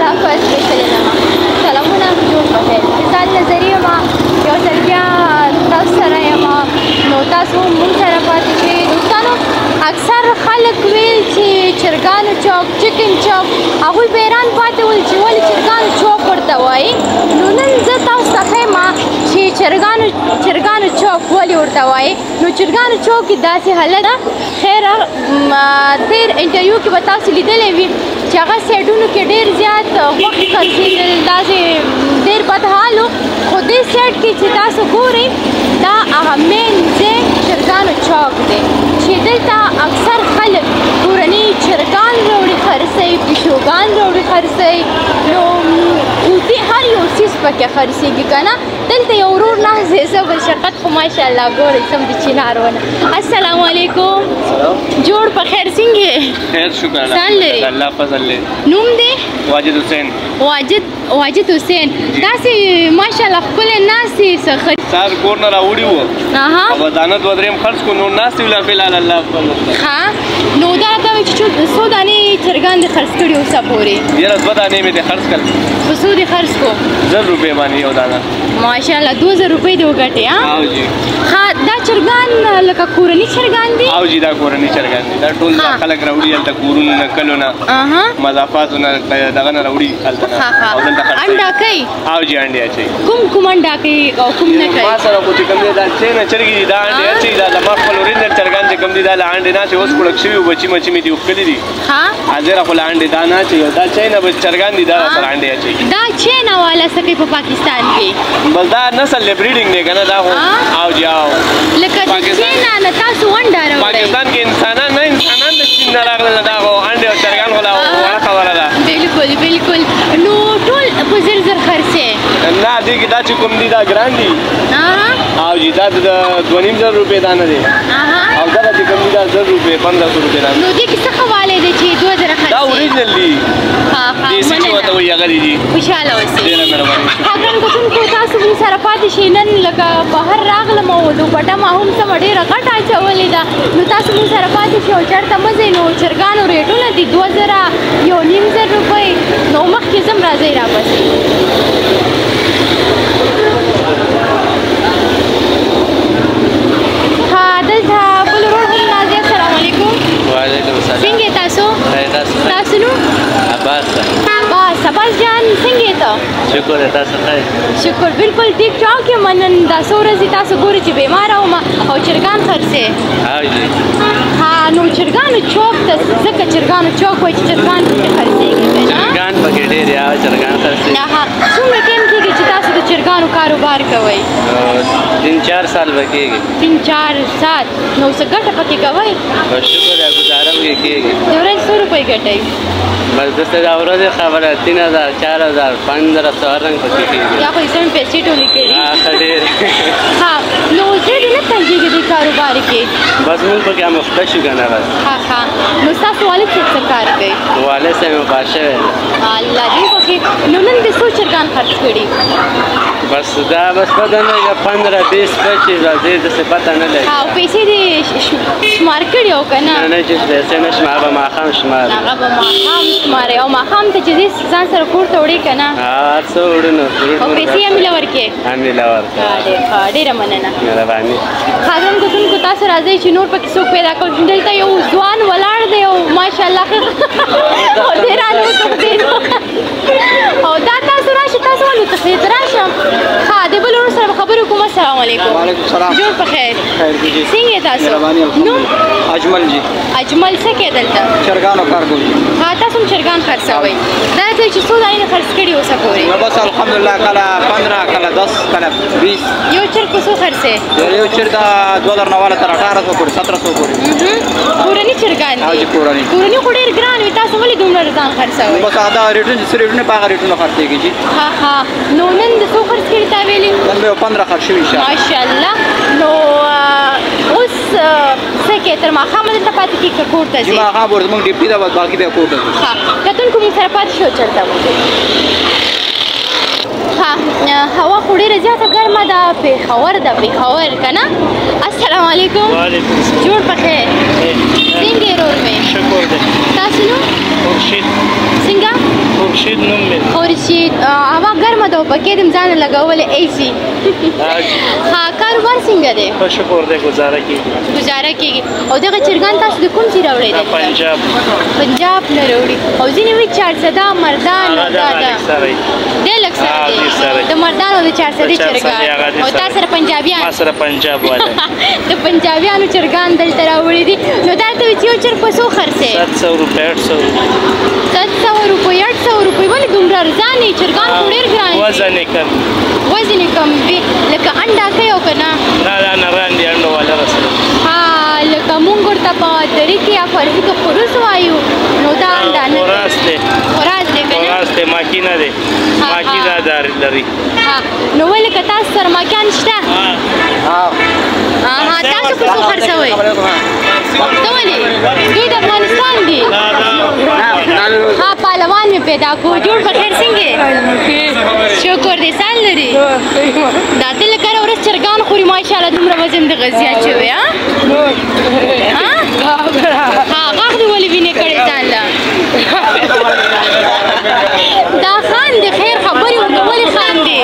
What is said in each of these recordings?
الله کوه سپېڅلې یم سلامونه جوړ بخیر ځان نظریه ما یو ځل بیا تاسو سره یم نو تاسو مونږ سره پاتې شئ دوستانو اکثر خلک ویل چې چرګانو چوک چکن چوک هغوی به حیران پاتې ول چې ولې چرګانو چوک ورته وایي نو نن زه تاسو ته ښیم چې چرګانو چوک ولې ورته وایي نو چرګانو چوک کې داسې حالت ده خیر تېر انټرویو کې به تاسو لیدلی وي چې هغه سایډونو کې ډېر زیات غوښې خرڅېدل داسې ډېر بد حال و خو دې سایډ کې چې تاسو ګورئ دا هغه مین ځای چرګانو چوک دی چې دلته اکثر خلک کورني چرګان راوړي خرڅوي پیشوګان راوړي خرڅوي نو اوتې هر یو څیز پکې خرڅېږي که نه دلته یو ورور ناست دی زه بشقت خو ماشاءالله ګورئ سم د چنار ونه السلام علیکم جوړ په خیر څنګه یې خیر شکر ځان لري الله فضل دی نوم دی واجد حسین واجد حسین داسې ماشاءالله ښکلی ناست یې څه سار کور نه راوړي وو او دانه دوه درېیم خرڅ کړو نور ناست وي لا فلحال الله فضل ښه نو دا راته وایي چې څو دانې چرګان دې خرڅ کړي اوسه پورې یاره دوه دانې مې دې خرڅ کړل په څو دې خرڅ کړو 1000 روپۍ باندې یو دانه ماشاءالله 2000 روپۍ دې وګټې او جی ښه دا چرګان لکه کورني چرګان دي او جی دا کورني چرګان دي دا ټول خلک راوړي هلته کورونو نه کلو نه مضافاتو نه دغه نه راوړي هلته نه او دلته خرڅوي انډا کوي او جی انډې اچوي کوم انډا کوي او کوم نه کوي ما سره خو چې کوم دی دا چې نه چرګې دي دا انډې اچوي دا زما خپل اورېجنل چرګان چې کوم دي دا له انډې نه چې اوس کړک شوي و بچي مچي مې دي وښکلي دي حاضره خو له انډې دا نه اچوي دا چې نه بس چرګان دي دا سره انډې اچوي دا چینا والا څه کوي په پاکستان کې بس دا نسل دی بریډینګ دی که نه دا خو او جی او لکه د چینا نه تاسو انډا راوړئ پاکستان کې انسانان نه انسانان د چین نه راغلل دا خو انډې او چرګان خو لا وړه خبره ده بالکل نو ټول په زر خرڅې نه دې کې دا چې کوم دي دا ګران دي او جی دا د 2500 روپۍ دانه دی او دغه چې کوم دي دا 1000 روپۍ 1500 روپۍ دانه نو دې کې څه خواله دی چې 2000 خرڅې دا اوریجنل دي دیسي چې ورته وایي هغه دي خوشحاله اوسئ ډېره مهرباني ګران کتونکو تاسو موږ سره پاتې شئ نن لکه بهر راغلم او دوپټه ما هم سمه ډېره غټه اچولې ده نو تاسو موږ سره پاتې شئ او چېرته مه ځئ نو چرګانو ریټونه دي 2000 1500 روپۍ نو مخکې ځم راځئ راپسې دلته بل ورور هم ناست دی السلام علیکم وعلیکم السلام څنګه یې تاسو تاسو نوم عباس عباس جان څنګه یې ته شکر دی تاسو ښه شکر بالکل ټیک ټاک یم نن دا څو ورځې تاسو ګورئ چې بیماره وم او چرګان خرڅې نو چرګانو چوک ته ځکه چرګانو چوک وایي چې چرګان پکې خرڅېږي چرګان پکې ډېر یا چرګان خرڅېږي څومره ټایم کېږي چې تاسو د چرګانو کاروبار کوئ 3-4 سال به کېږي 3-4 سال نو څه ګټه پکې کوئ شکر دی ګزاره پکې کېږي د ورځې څو روپۍ ګټئ بس دلته دا ورځې خبره 3000 4000 1500 هر رنګ پکې کېږي یا خو یې ځان پیسې ټولې کړي ښه ډېر نو زه دې نه تنګېږي دې کاروبار کې بس موږ پکې مفته شو که نه بس نو ستاسو والد صاحب څه کار کوي والد صاحب وفات شوی دی الله دې پکې نو نن دې څو چرګان خرڅ کړي بس دا بس پته نه لګي 15 20 25 راځي داسې پته نه لګي او پیسې دې شمار کړي او که نه نه چې پیسې نه شمار به ماښام شماري هغه به ماښام شمارئ او ماښام ته چې ځې ځان سره کور ته وړې که نه هر څه وړو نو او پیسې هم یې ورکړې هم یې ورکړه ډېره مننه مهرباني ګران کتونکو تاسو راځئ چې نور پکې څوک پیدا کړو دلته یو ځوان ولاړ دی او ماشاءالله ډېر الوتښتېد او دا تاسو راشئ تاسو والوتښتېد راشه د بل ورور سره به خبرې وکړو السلام علیکم وعلیکم السلام جوړ په خیر څنګه یې تاسو نوم اجمل جی اجمل څه کوي دلته چرګانو کار کوي تاسو هم چرګان خرڅوئ دا راته چې څو دانې خرڅ کړي اوسه پورې بس الحمدلله کله 15 کله 10 کله 20 یو چرګ په څو خرڅې یو چرګ 2000 نه والا تر 1800 پورې 1700 پورې کورني چرګان دي کورني خو ډېر ګران وي تاسو ولې دومره ځان خرڅوئ بس دا ریټونه چې ریټونه په هغه ریټونو خرڅېږي جی نو نن د څو خرڅ کړي تا ویلي نن به 15 خرڅ شوي ماشاءالله نو اوس څه کې تر ماښامه دلته پاتې کېږي که کور ته ځې ماښام ورځ موږ ډیپټي ده بس باقي بیا کور ته ځو کتونکو موږ سره پاتې شو چېرته هوا خو ډېره زیاته ګرمه ده پېښور ده پېښور که نه السلام علیکم وعلیکم السلام جوړ په خیر څنګه یې ورور مې شکر دی تاسو نوم خورشید څنګه خورشید نوم مې هوا ګرمه ده او پکې دې ځان لګولې ایسی ها کاروبار څنګه دی په شکر دی گزاره کیږي او دغه چرګان تاسو د کوم ځای راوړی دی پنجاب نه راوړي او ځینې وایي چارسده مردان دا ډېر لږ سره دی د مردان او د چارسدې چرګان او تا سره پنجابیان ما سره پنجاب والا د پنجابیانو چرګان دلته راوړي دي نو دا ته چې یو چرګ په څو خرڅې 700 روپۍ 700 روپۍ 800 روپۍ ولې دومره ارزانه چرګان خو ډېر ګران دي وزن یې کم وي لکه انډا کوي او که نه نه نران دي انډو والا رسول ها لکه مونږ ورته په دري کې یا فرضي کې خروس وایو نو دا انډا نه خوراز دی که نه خوراز دی ماکي نه دی ماکي دا لري نو ولې که تاسو سره ماکیان شته تاسو په څو خرڅوئ ته ولې دوی د افغانستان دي ها پهلوان مې پیدا کو جوړ په خیر څنګه شکر دې سال لري دا ته لکه هره ورځ چرګان خوري ماشاءالله دومره وزن دې زیات شوی ها غاښ دې ولې وینې کړی ځان له دا خاندي خیر خبرې ورته ولې خاندي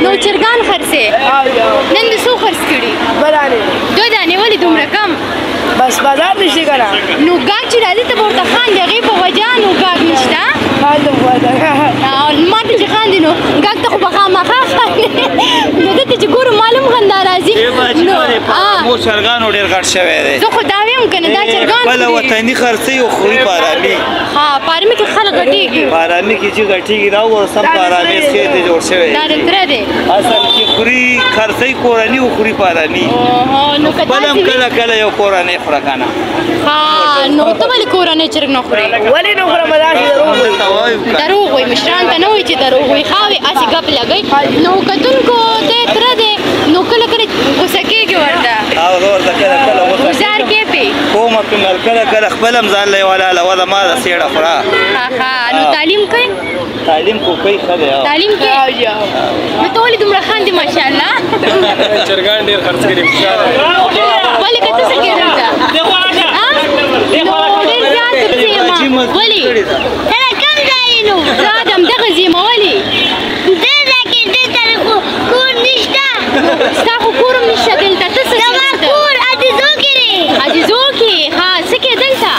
نو چرګان خرڅې نن دې څو خرڅ کړي دوه دانې ولې دومره کم بس بازار نشته کنه نو ګاګ چې راځي ته به ورته خاندي هغې په وجه نو ګاګ نشته ما ته چې خاندي نو ګاګ ته خو به خامخا خاندي نو دلته چې ګورو معلوم خندا راځي مو چرګانو ډېر غټ شوی دی زه خو دا ویم که نه دا چرګان خپله وطني خرڅوي او خوري په ارامي ها په ارامي کې خلک غټېږي په ارامي کې چې غټېږي راوړو سم په ارامي خیر دی جوړ شوی دا د تره دی اصل کې خوري خرڅوي کورني او خوري په ارامي خپل هم کله کله یو کورنی خوره که نه نو ته ولې کورنی چرګ نه خورې ولې نه خورم داسې دروغ وایي مشران ته نه وایي چې دروغ وایي خاوې هسې ګپ لګوي نو کتونکو دی تره دی نو کله کله غوسه کېږي ورته ورته کله کله ګزار کې پې کومه پې کله کله خپل هم ځان له یې ولاله وده ما د سېړه خوره نو تعلیم کوي تعلیم خو کوي ښه دی تعلیم کوي نو ته ولې دومره خاندې ماشاءالله چرګان ډېر خرڅ کړي ولې که څه څه کېږي دلته نو ډېر زیات څه یم ولې ته کوم ځای یې نو زه د همدغه ځای یم ولې دې ځای کې دلته کور نشته ستا خو کور هم نشته دلته ته څه زما کور عزیزو کې دی عزیزو کې ها څه کې دلته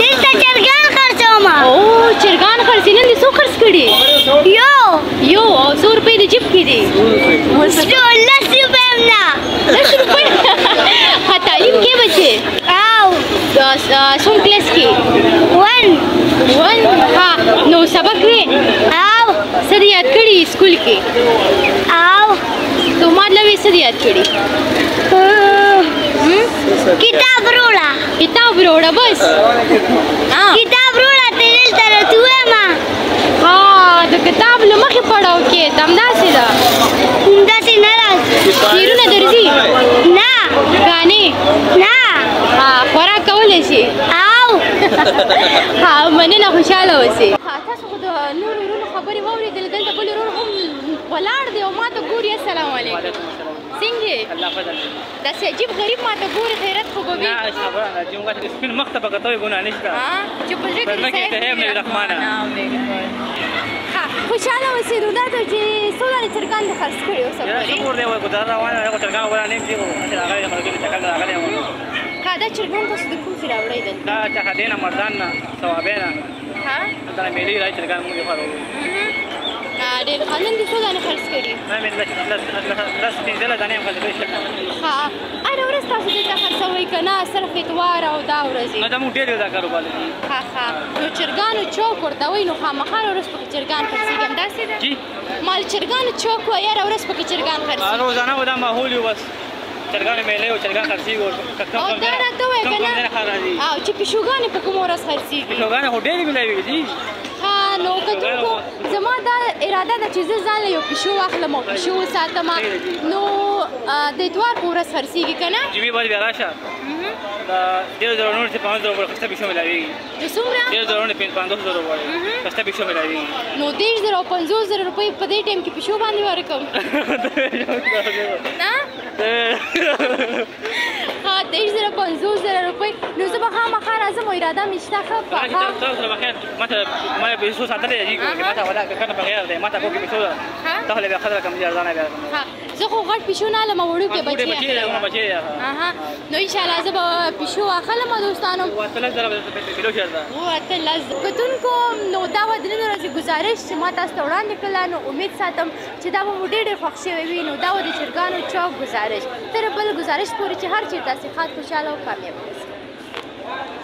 دلته چرګان خرڅوم چرګان خرڅې نن دې څو خرڅ کړي یو او 100 روپۍ د جیب کې دي 10 روپۍ هم نه 10 روپۍ ها تعلیم کې بچې څوم کلاس کې 1 ها نو سبق وې څه دې یاد کړي سکول کې تو مطلب یې څه دې یاد کړي کتاب وروړه بس کتاب وروړه ته دلته راته ووایم د کتاب له مخې پړاو کې ته همداسې ده همداسې نه ده شعرونه درځي نه ګانې نه خوراک کولی شي مننه خوشحاله اوسې تاسو خو د نورو ورونو خبرې واورېدلې دلته بل ورور هم ولاړ دی او ما ته ګوري السلام علیکم څنګه داسې عجیب غریب ما ته ګوري خیرت خو به وي سپین مخ ته به کته وي ګناه نشته چې په زړه کې خوشحاله اوسې نو دا ته چې څو دانې چرګان دې خرڅ کړي اوسه پورې شکر دی ګزاره روانه ده چرګان ولا نیم دي هغه د ملګرو چکر راغلی یم دا چرګان تاسو د کوم ځای راوړی دلته دا چخدې نه مردان نه ثوابې نه دلته نه میلې راځي چرګان موږ خوړو ډېر ښه نن دې څو دانې خرڅ کړي لس پنځلس دانې هم خرڅ کړي هره ورځ تاسو دلته خرڅوئ که نه صرف اتوار او دا ورځې نه دا موږ ډېر یو دا کاروبار دی نو چرګانو چوک ورته وایي نو خامخا هره ورځ پکې چرګان خرڅېږي همداسې ده مال چرګانو چوک وایي هره ورځ پکې چرګان خرڅېږي روزانه به دا ماحول یو بس چرګان میلې او چرګان خرڅېږي او دا راته وایه که نه او چې پیشوګانې په کومه ورځ خرڅېږي پیشوګانې خو ډېرې میلاوېږي نو کتونکو زما دا اراده ده چې زه ځان له یو پیشو واخلم او پیشو وساتم نو د اتوار په ورځ خرڅېږي که نه جمعې بعد بیا راشه ډېرو زرو نور چې 500 روپۍ خسته پیشو میلاوېږي د څومره 500 غواړي خسته پیشو میلاوېږي نو 10,000 او 50,000 روپۍ په دې ټایم کې پیشو باندې ورکړم 27,50,000 روپۍ نو زه به خامخا راځم او اراده مې شته ښه تاسو سره بخیر ما پیسو ساتلې دي ما ته ولا کنه بغیر دی ما ته کوم پیسو ته له خطر کم دي ارزانه بیا زه خو غټ پیشو نه لم وړوکې بچي نو ان شاء الله زه به پیشو اخلم دوستانو کتونکو نو دا به د نن ورځې ګزارش چې ما تاسو ته وړاندې کړله نو امید ساتم چې دا به مو ډېر خوښ شوی وي نو دا و د چرګانو چوک ګزارش تر بل ګزارش پورې چې هر چېرته تاسې ښاد خوشحاله او کامیاب اوسئ